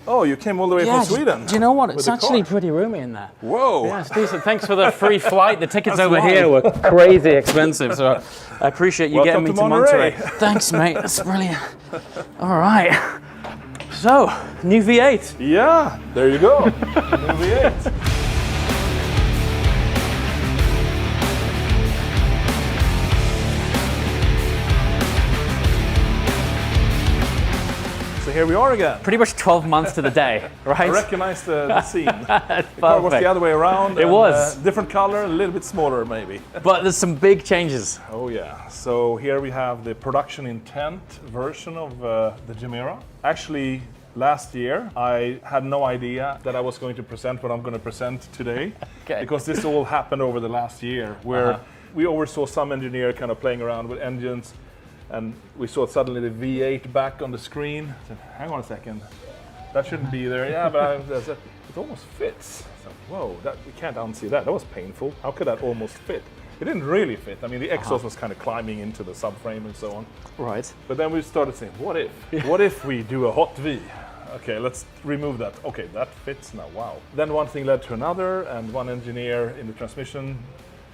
Oh, you came all the way from Sweden? Do you know what? It's with the actually car. pretty roomy in there. Whoa! Yeah, it's decent. Thanks for the free flight. The tickets That's over wild. here were crazy expensive, so I appreciate you Welcome getting me to to Monterey. Thanks, mate. That's brilliant. All right. So, new V8. Yeah, there you go. New V8. So here we are again. Pretty much 12 months to the day, right? I recognize the scene. The car was the other way around. It was. Different color, a little bit smaller maybe. But there's some big changes. Oh yeah. So here we have the production intent version of the Gemera. Actually, last year I had no idea that I was going to present what I'm going to present today. Okay. Because this all happened over the last year where we oversaw some engineer kind of playing around with engines. And we saw suddenly the V8 back on the screen. I said, hang on a second, that shouldn't be there. Yeah, but it almost fits. So, whoa, we can't unsee that. That was painful. How could that almost fit? It didn't really fit. I mean, the exhaust was kind of climbing into the subframe and so on. Right. But then we started saying, what if? What if we do a hot V? Okay, let's remove that. Okay, that fits now, wow. Then one thing led to another, and one engineer in the transmission,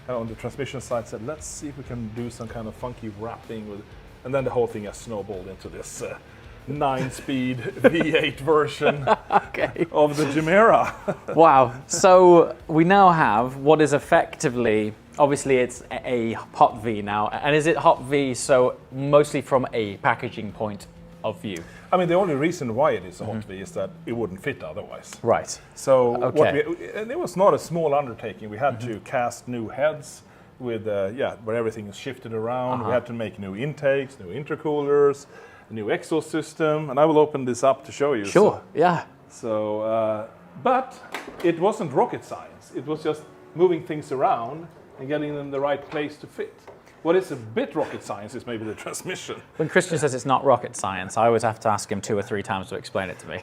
on the transmission side said, let's see if we can do some kind of funky wrapping with. And then the whole thing has snowballed into this 9-speed V8 version of the Gemera. Wow. So we now have what is effectively, obviously it's a hot V now. And is it hot V so mostly from a packaging point of view? I mean, the only reason why it is a hot V is that it wouldn't fit otherwise. Right. So and it was not a small undertaking. We had to cast new heads with where everything is shifted around. We had to make new intakes, new intercoolers, a new exhaust system, and I will open this up to show you. Sure, yeah. So, but it wasn't rocket science. It was just moving things around and getting them in the right place to fit. What is a bit rocket science is maybe the transmission. When Christian says it's not rocket science, I always have to ask him 2 or 3 times to explain it to me.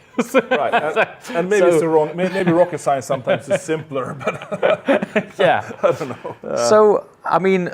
Right, and maybe it's the wrong. Maybe rocket science sometimes is simpler, but yeah, I don't know. So, I mean,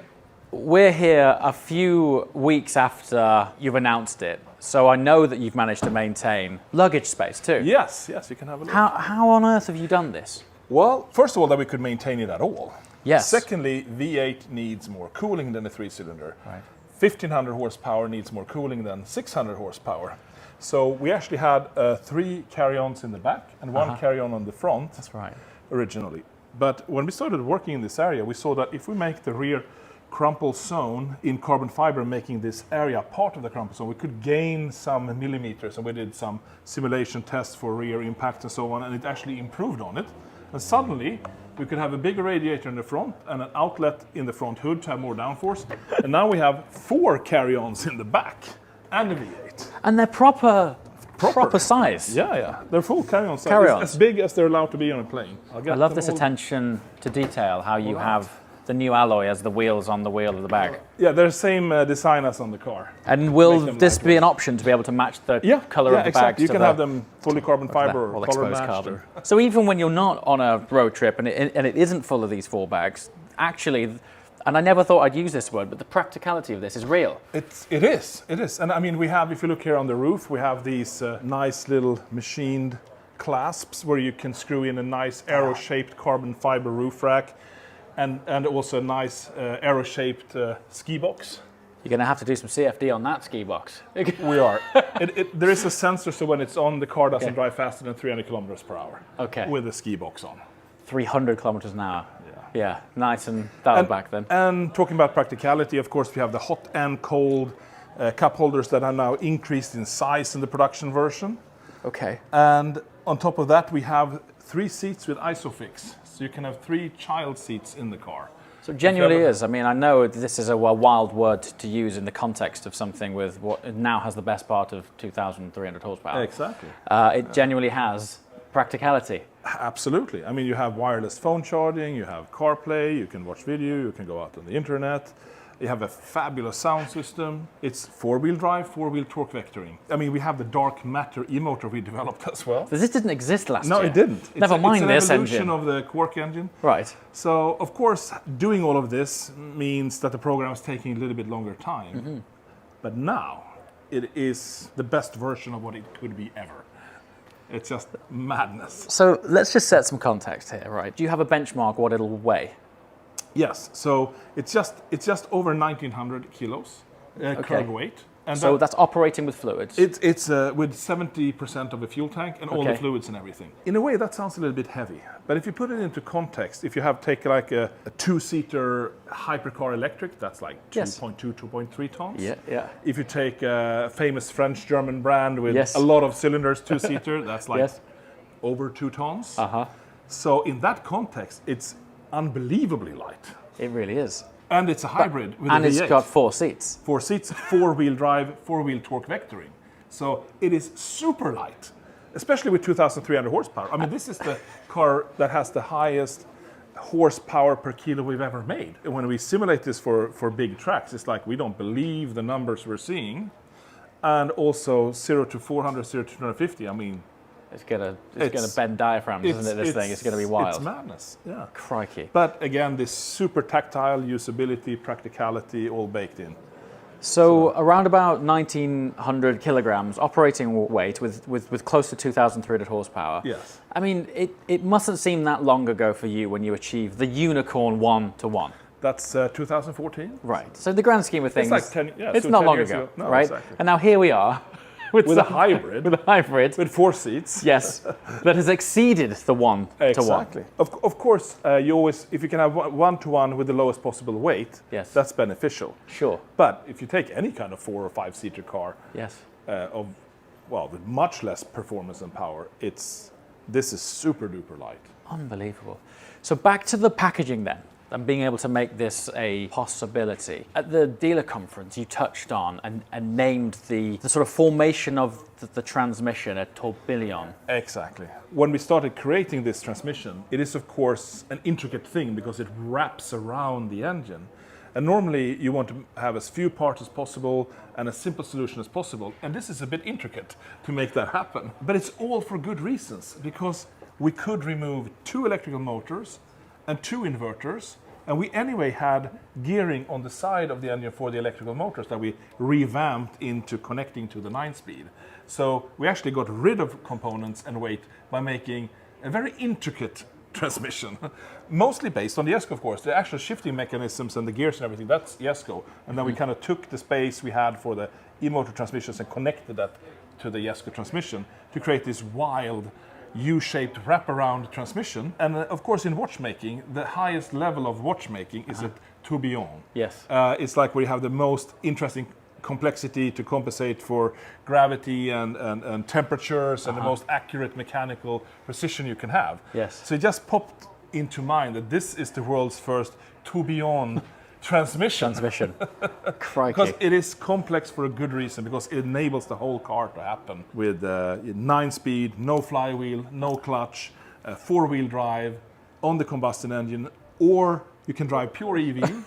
we're here a few weeks after you've announced it, so I know that you've managed to maintain luggage space too. Yes, you can have a look. How on earth have you done this? Well, first of all, that we could maintain it at all. Yes. Secondly, V8 needs more cooling than a 3-cylinder. Right. 1500 horsepower needs more cooling than 600 horsepower. So we actually had 3 carry-ons in the back and 1 carry-on on the front. That's right. Originally. But when we started working in this area, we saw that if we make the rear crumple zone in carbon fiber, making this area part of the crumple zone, we could gain some millimeters, and we did some simulation tests for rear impact and so on, and it actually improved on it. And suddenly, we could have a bigger radiator in the front and an outlet in the front hood to have more downforce. And now we have 4 carry-ons in the back and a V8. And they're proper size. Yeah. They're full carry-on size. Carry-ons. As big as they're allowed to be on a plane. I love this attention to detail, how you have the new alloy as the wheels on the wheel of the bag. Yeah, they're the same design as on the car. And will this be an option to be able to match the color of the bags? You can have them fully carbon fiber or color matched. Carbon. So even when you're not on a road trip and it isn't full of these 4 bags, actually, and I never thought I'd use this word, but the practicality of this is real. It is. And I mean, we have, if you look here on the roof, we have these nice little machined clasps where you can screw in a nice arrow-shaped carbon fiber roof rack. And also a nice arrow-shaped ski box. You're going to have to do some CFD on that ski box. We are. There is a sensor, so when it's on, the car doesn't drive faster than 300 kilometers per hour. Okay. With the ski box on. 300 kilometers an hour. Yeah, nice and dialed back then. And talking about practicality, of course, we have the hot and cold cup holders that are now increased in size in the production version. Okay. And on top of that, we have 3 seats with ISOFIX. So you can have 3 child seats in the car. So it genuinely is. I mean, I know this is a wild word to use in the context of something with what now has the best part of 2,300 horsepower. Exactly. It genuinely has practicality. Absolutely. I mean, you have wireless phone charging, you have CarPlay, you can watch video, you can go out on the internet. You have a fabulous sound system. It's 4-wheel drive, 4-wheel torque vectoring. I mean, we have the dark matter e-motor we developed as well. This didn't exist last year. No, it didn't. Never mind this engine. It's an evolution of the Quark engine. Right. So, of course, doing all of this means that the program is taking a little bit longer time. But now, it is the best version of what it could be ever. It's just madness. So let's just set some context here, right? Do you have a benchmark what it'll weigh? Yes, so it's just over 1,900 kilos curb weight. And So that's operating with fluids. it's with 70% of the fuel tank and all the Okay. fluids and everything. In a way, that sounds a little bit heavy, but if you put it into context, if you have taken like a two-seater hypercar electric, that's like Yes. 2.2, 2.3 tons. Yeah. If you take a famous French-German brand with Yes. a lot of cylinders, two-seater, that's like Yes. over 2 tons. Uh-huh. So in that context, it's unbelievably light. It really is. And it's a hybrid with And a it's V8. got 4 seats. 4 seats, 4-wheel drive, 4-wheel torque vectoring. So it is super light, especially with 2,300 horsepower. I mean, this is the car that has the highest horsepower per kilo we've ever made. And when we simulate this for big tracks, it's like we don't believe the numbers we're seeing. And also 0 to 400, 0 to 250, I mean, It's gonna It's- bend diaphragms, isn't it? This thing, it's gonna be wild. It's madness, yeah. Crikey. But again, this super tactile usability, practicality, all baked in. So around about 1,900 kilograms operating weight with close to 2,300 horsepower. Yes. I mean, it mustn't seem that long ago for you when you achieved the unicorn 1-to-1. That's 2014. Right. So the grand scheme of things, like 10 yeah, it's so not 10 long years ago, ago. No, right? exactly. And now here we are With a some- hybrid. with a hybrid, With 4 seats. yes, that has exceeded the 1-to-1. Exactly. Of course, you always, if you can have 1-to-1 with the lowest possible weight, Yes. that's beneficial. Sure. But if you take any kind of 4 or 5-seater car Yes. with much less performance and power, this is super duper light. Unbelievable. So back to the packaging then, and being able to make this a possibility. At the dealer conference, you touched on and named the sort of formation of the transmission, a tourbillon. Exactly. When we started creating this transmission, it is of course an intricate thing because it wraps around the engine. And normally you want to have as few parts as possible and as simple solution as possible. And this is a bit intricate to make that happen. But it's all for good reasons, because we could remove 2 electrical motors and 2 inverters, and we anyway had gearing on the side of the engine for the electrical motors that we revamped into connecting to the 9-speed. So we actually got rid of components and weight by making a very intricate transmission, mostly based on the Jesko, of course. The actual shifting mechanisms and the gears and everything, that's Jesko. And then we kind of took the space we had for the e-motor transmissions and connected that to the Jesko transmission to create this wild U-shaped wraparound transmission. And of course, in watchmaking, the highest level of watchmaking is a tourbillon. Yes. It's like where you have the most interesting complexity to compensate for gravity and temperatures and the most accurate mechanical precision you can have. Yes. So it just popped into mind that this is the world's first tourbillon transmission. Crikey. Because it is complex for a good reason, because it enables the whole car to happen with 9-speed, no flywheel, no clutch, 4-wheel drive on the combustion engine, or you can drive pure EV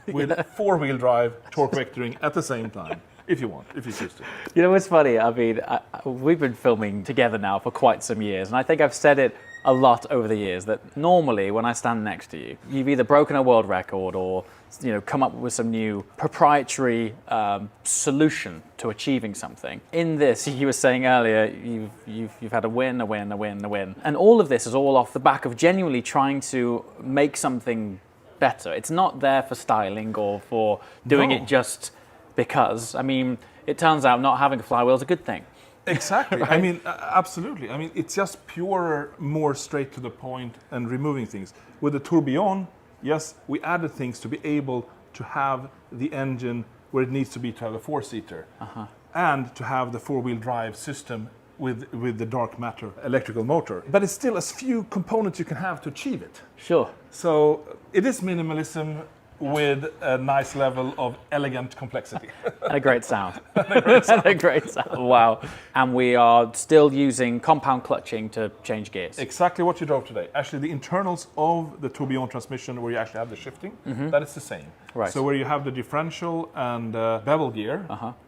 with 4-wheel drive, torque vectoring at the same time, if you want, if you choose to. You know what's funny? I mean, we've been filming together now for quite some years, and I think I've said it a lot over the years that normally when I stand next to you, you've either broken a world record or come up with some new proprietary solution to achieving something. In this, you were saying earlier, you've had a win, and all of this is all off the back of genuinely trying to make something better. It's not there for styling or for doing No. it just because. I mean, it turns out not having a flywheel is a good thing. Exactly. I mean, absolutely. I mean, it's just pure, more straight to the point and removing things. With the tourbillon, yes, we added things to be able to have the engine where it needs to be to have a 4-seater, and to have the 4-wheel drive system with the dark matter electrical motor. But it's still as few components you can have to achieve it. Sure. So it is minimalism with a nice level of elegant complexity. And a great sound. And a great sound. Wow. And we are still using compound clutching to change gears. Exactly what you drove today. Actually, the internals of the tourbillon transmission, where you actually have the shifting, that is the same. Right. So where you have the differential and bevel gear,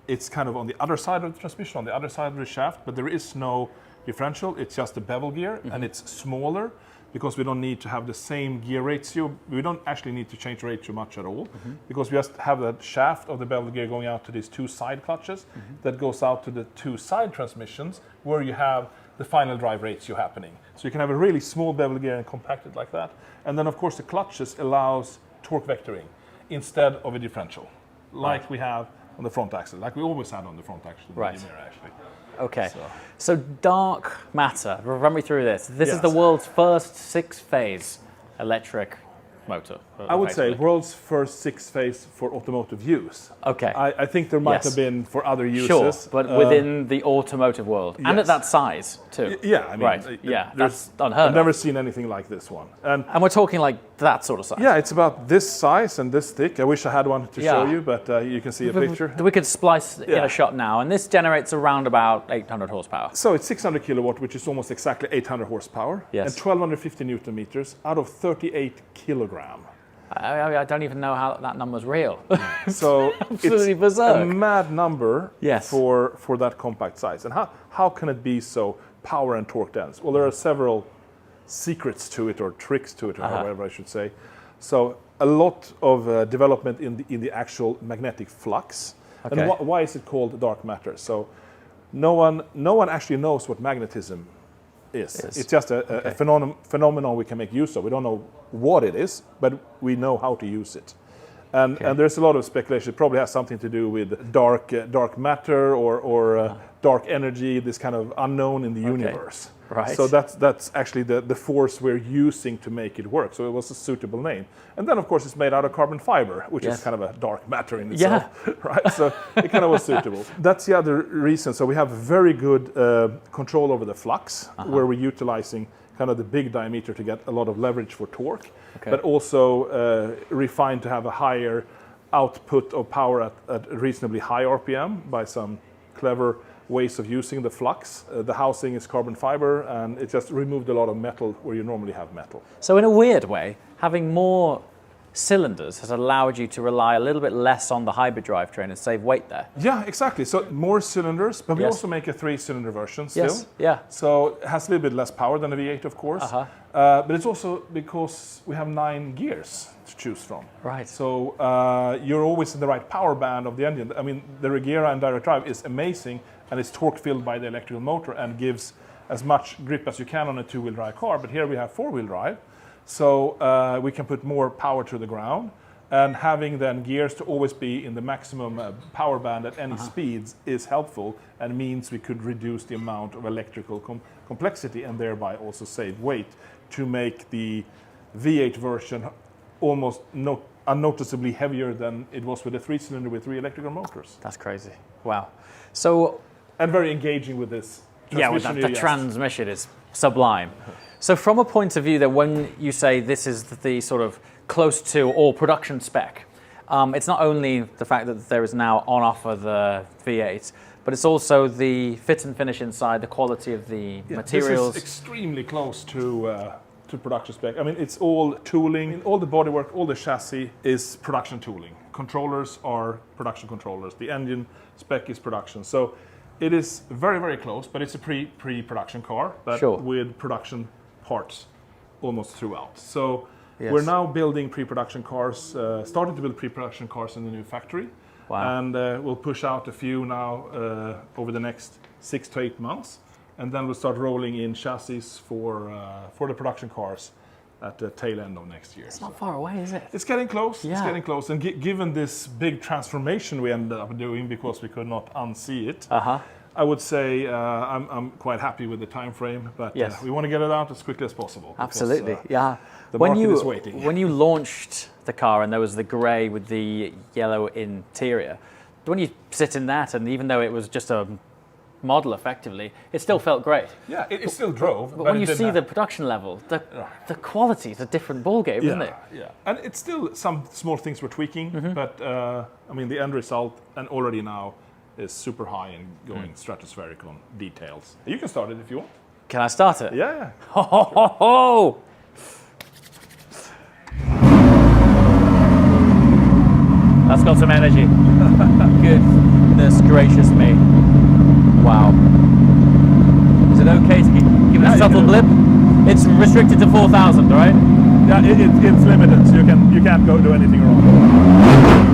it's kind of on the other side of the transmission, on the other side of the shaft, but there is no differential. It's just the bevel gear, and it's smaller, because we don't need to have the same gear ratio. We don't actually need to change ratio much at all, because we just have that shaft of the bevel gear going out to these 2 side clutches that goes out to the 2 side transmissions, where you have the final drive ratio happening. So you can have a really small bevel gear and compact it like that. And then of course the clutches allows torque vectoring instead of a differential, like we have on the front axle, like we always had on the front axle, Right. actually. Okay. So dark matter. Run me through this. This is the world's first 6-phase electric motor. I would say effectively. world's first 6-phase for automotive use. Okay. I think there might Yes. have been for other uses. Sure, but within the automotive world, and at yes. that size too. Yeah, I mean, Right. Yeah, there's- that's unheard I've never of. seen anything like this one. And And we're talking like that sort of size. yeah, it's about this size and this thick. I wish I had one to show Yeah. you, but you can see a picture. We could splice in Yeah. a shot now, and this generates around about 800 horsepower. So it's 600 kilowatt, which is almost exactly 800 horsepower, Yes. and 1250 newton meters out of 38 kilogram. I don't even know how that number's real. So Absolutely it's berserk. a mad number Yes. for that compact size. And how can it be so power and torque dense? Well, there are several secrets to it, or tricks to it, or whatever I should say. So a lot of development in the actual magnetic flux. Okay. And why is it called dark matter? So no one actually knows what magnetism is. It's just a phenomenon we can make use of. We don't know what it is, but we know how to use it. And there's a lot of speculation. It probably has something to do with dark matter or dark energy, this kind of unknown in the universe. Right. So that's actually the force we're using to make it work. So it was a suitable name. And then of course it's made out of carbon fiber, which Yes. is kind of a dark matter in itself. Right. So it kind of was suitable. That's the other reason. So we have very good control over the flux, where we're utilizing kind of the big diameter to get a lot of leverage for torque, but also refined to have a higher output of power at reasonably high RPM by some clever ways of using the flux. The housing is carbon fiber, and it just removed a lot of metal where you normally have metal. So in a weird way, having more cylinders has allowed you to rely a little bit less on the hybrid drivetrain and save weight there. Yeah, exactly. So more cylinders, but we Yes. also make a 3-cylinder version still. Yes. Yeah. So it has a little bit less power than a V8, of course. But it's also because we have 9 gears to choose from. Right. So you're always in the right power band of the engine. I mean, the Regera and direct drive is amazing, and it's torque filled by the electrical motor and gives as much grip as you can on a 2-wheel drive car. But here we have 4-wheel drive, so we can put more power to the ground. And having then gears to always be in the maximum power band at any speeds is helpful, and means we could reduce the amount of electrical complexity and thereby also save weight to make the V8 version almost unnoticeably heavier than it was with a 3-cylinder with 3 electrical motors. That's crazy. Wow. So And very engaging with this yeah, with transmission. the transmission is sublime. So from a point of view that when you say this is the sort of close to or production spec, it's not only the fact that there is now on offer the V8, but it's also the fit and finish inside, the quality of the materials. This is extremely close to production spec. I mean, it's all tooling, all the bodywork, all the chassis is production tooling. Controllers are production controllers. The engine spec is production. So it is very, very close, but it's a pre-production car, but Sure. with production parts almost throughout. So Yes. we're now building pre-production cars, starting to build pre-production cars in the new factory. Wow. And we'll push out a few now over the next 6 to 8 months. And then we'll start rolling in chassis for the production cars at the tail end of next year. It's not far away, is it? It's getting close. It's Yeah. getting close. And given this big transformation we ended up doing because we could not unsee it, I would say I'm quite happy with the time frame. But Yes. we want to get it out as quickly as possible. because, Absolutely, yeah. the When market you is waiting. when you launched the car and there was the grey with the yellow interior, when you sit in that, and even though it was just a model effectively, it still felt great. Yeah, it still drove. But when it you didn't see have- the production level, the quality is a different ballgame, isn't it? Yeah, and it's still some small things we're tweaking, Mm-hmm. but I mean the end result, and already now, is super high and going stratospheric on details. You can start it if you want. Can I start it? Yeah. Ho, ho, ho, ho. That's got some energy. Goodness gracious me. Wow. Is it okay to give it a you subtle can. blip? It's restricted to 4,000, right? Yeah, it's limited, so you can't go do anything wrong.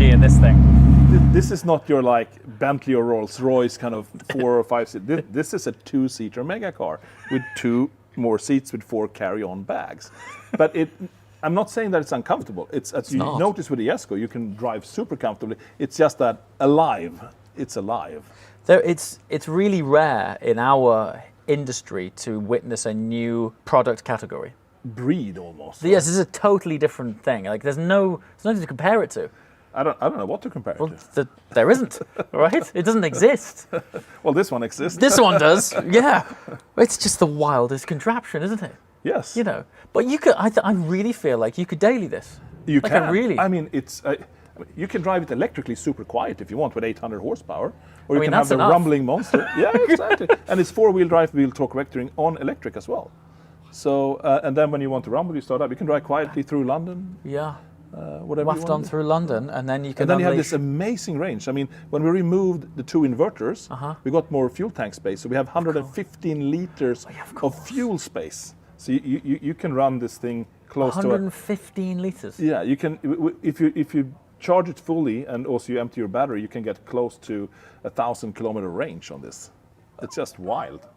technology in this thing. This is not your like Bentley or Rolls Royce kind of 4 or 5 seat. This is a 2-seater mega car with 2 more seats with 4 carry-on bags. But I'm not saying that it's uncomfortable. It's as you not. notice with the Jesko, you can drive super comfortably. It's just that alive. It's alive. It's really rare in our industry to witness a new product category. Breed almost. Yes, this is a totally different thing. Like there's nothing to compare it to. I don't know what to compare it to. There isn't, right? It doesn't exist. Well, this one exists. This one does, yeah. It's just the wildest contraption, isn't it? Yes. You know, but you could. I really feel like you could daily this. You like can. I really. I mean, you can drive it electrically super quiet if you want with 800 horsepower. Or you can that's have the enough. rumbling monster. Yeah, exactly. And it's 4-wheel drive wheel torque vectoring on electric as well. So, and then when you want to rumble, you start up. You can drive quietly through London. Yeah. Whatever Waft you want on to do. through London, and then you can. And then you have unleash- this amazing range. I mean, when we removed the 2 inverters, we got more fuel tank space. So we have 115 liters of fuel space. So you can run this thing close to 115 liters. Yeah, you can. If you charge it fully and also you empty your battery, you can get close to 1,000-kilometer range on this. It's just wild.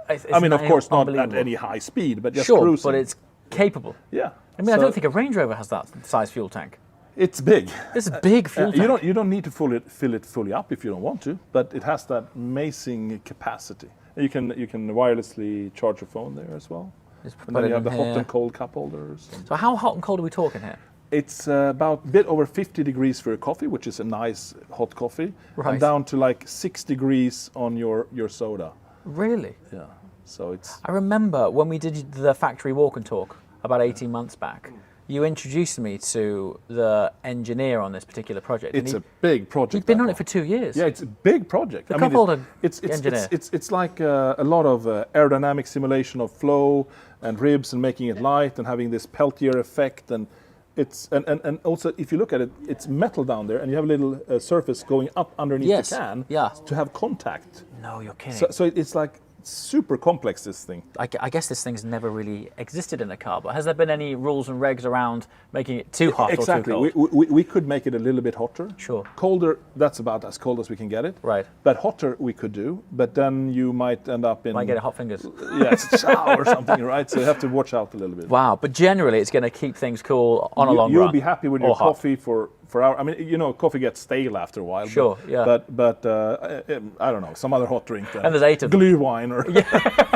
I mean, of course, not at any high speed, but just sure, cruising. but it's capable. Yeah. I mean, I don't think a Range Rover has that size fuel tank. It's big. It's a big fuel tank. You don't need to fill it fully up if you don't want to, but it has that amazing capacity. You can wirelessly charge your phone there as well. Just And put then it you have the in hot here. and cold cup holders. So how hot and cold are we talking here? It's about a bit over 50 degrees for a coffee, which is a nice hot coffee, Right. and down to like 6 degrees on your soda. Really? Yeah. So it's I remember when we did the factory walk and talk about 18 months back, you introduced me to the engineer on this particular project. and it's a big project. He'd been that on it one. for 2 years. Yeah, it's a big project. cup holder it's engineer. it's like a lot of aerodynamic simulation of flow and ribs and making it light and having this Peltier effect and it's and also if you look at it, it's metal down there and you have a little surface going up underneath Yes, the can yeah. to have contact. No, you're kidding. So it's like super complex, this thing. I guess this thing's never really existed in a car, but has there been any rules and regs around making it too hot Exactly. or too cold? We could make it a little bit hotter. Sure. Colder, that's about as cold as we can get it. Right. But hotter we could do, but then you might end up in... Might get hot fingers. Yeah, it's a shower or something, right? So you have to watch out a little bit. Wow, but generally it's going to keep things cool on a long You'll run. be happy with or your hot. coffee for I mean, you know, coffee gets stale after a while. Sure, yeah. But I don't know, some other hot drink. And there's 8 of them. Glühwein or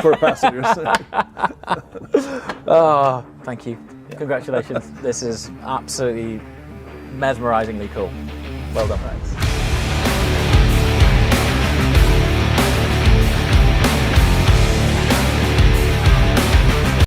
for passengers. Oh, thank you. Congratulations. This is absolutely mesmerizingly cool. Well done. Thanks.